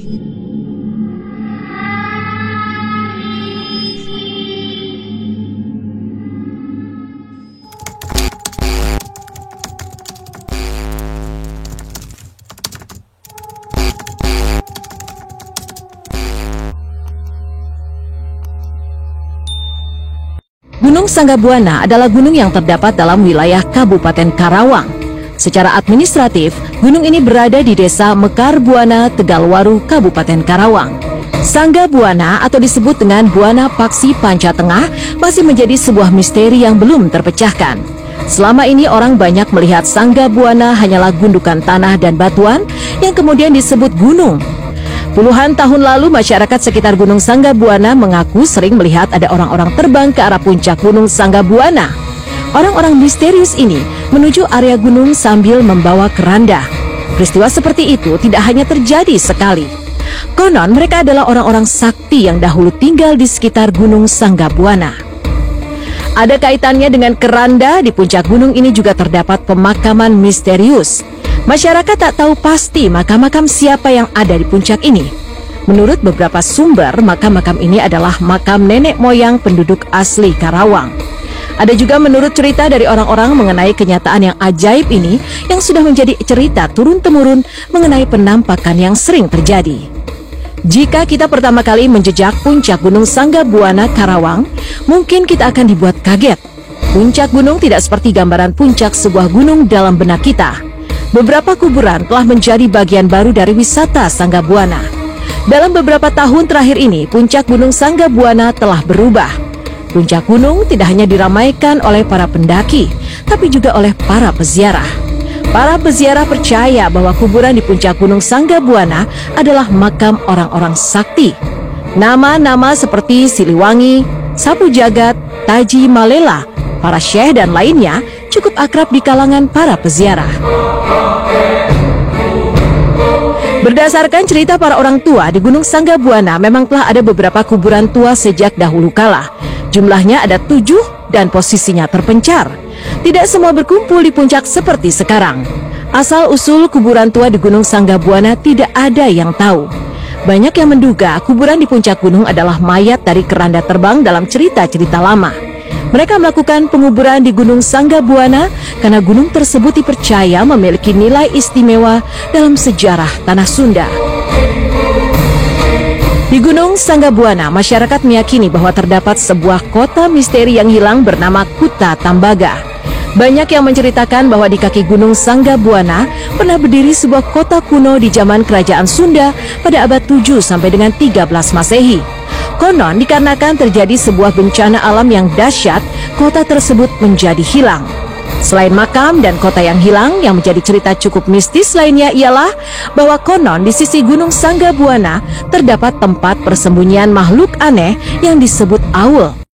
Gunung Sanggabuana adalah gunung yang terdapat dalam wilayah Kabupaten Karawang. Secara administratif, gunung ini berada di Desa Mekar Buana, Tegalwaru, Kabupaten Karawang. Sanggabuana atau disebut dengan Buana Paksi Panca Tengah masih menjadi sebuah misteri yang belum terpecahkan. Selama ini orang banyak melihat Sanggabuana hanyalah gundukan tanah dan batuan yang kemudian disebut gunung. Puluhan tahun lalu masyarakat sekitar Gunung Sanggabuana mengaku sering melihat ada orang-orang terbang ke arah puncak Gunung Sanggabuana. Orang-orang misterius ini menuju area gunung sambil membawa keranda. Peristiwa seperti itu tidak hanya terjadi sekali. Konon mereka adalah orang-orang sakti yang dahulu tinggal di sekitar Gunung Sanggabuana. Ada kaitannya dengan keranda. Di puncak gunung ini juga terdapat pemakaman misterius. Masyarakat tak tahu pasti makam-makam siapa yang ada di puncak ini. Menurut beberapa sumber, makam-makam ini adalah makam nenek moyang penduduk asli Karawang. Ada juga menurut cerita dari orang-orang mengenai kenyataan yang ajaib ini yang sudah menjadi cerita turun-temurun mengenai penampakan yang sering terjadi. Jika kita pertama kali menjejak puncak Gunung Sanggabuana Karawang, mungkin kita akan dibuat kaget. Puncak gunung tidak seperti gambaran puncak sebuah gunung dalam benak kita. Beberapa kuburan telah menjadi bagian baru dari wisata Sanggabuana. Dalam beberapa tahun terakhir ini, puncak Gunung Sanggabuana telah berubah. Puncak gunung tidak hanya diramaikan oleh para pendaki, tapi juga oleh para peziarah. Para peziarah percaya bahwa kuburan di puncak Gunung Sanggabuana adalah makam orang-orang sakti. Nama-nama seperti Siliwangi, Sapu Jagat, Taji Malela, para syekh dan lainnya cukup akrab di kalangan para peziarah. Berdasarkan cerita para orang tua, di Gunung Sanggabuana memang telah ada beberapa kuburan tua sejak dahulu kala. Jumlahnya ada 7 dan posisinya terpencar. Tidak semua berkumpul di puncak seperti sekarang. Asal-usul kuburan tua di Gunung Sanggabuana tidak ada yang tahu. Banyak yang menduga kuburan di puncak gunung adalah mayat dari keranda terbang dalam cerita-cerita lama. Mereka melakukan penguburan di Gunung Sanggabuana karena gunung tersebut dipercaya memiliki nilai istimewa dalam sejarah tanah Sunda. Di Gunung Sanggabuana, masyarakat meyakini bahwa terdapat sebuah kota misteri yang hilang bernama Kuta Tambaga. Banyak yang menceritakan bahwa di kaki Gunung Sanggabuana pernah berdiri sebuah kota kuno di zaman Kerajaan Sunda pada abad 7 sampai dengan 13 Masehi. Konon dikarenakan terjadi sebuah bencana alam yang dahsyat, kota tersebut menjadi hilang. Selain makam dan kota yang hilang, yang menjadi cerita cukup mistis lainnya ialah bahwa konon di sisi Gunung Sanggabuana terdapat tempat persembunyian makhluk aneh yang disebut Aul.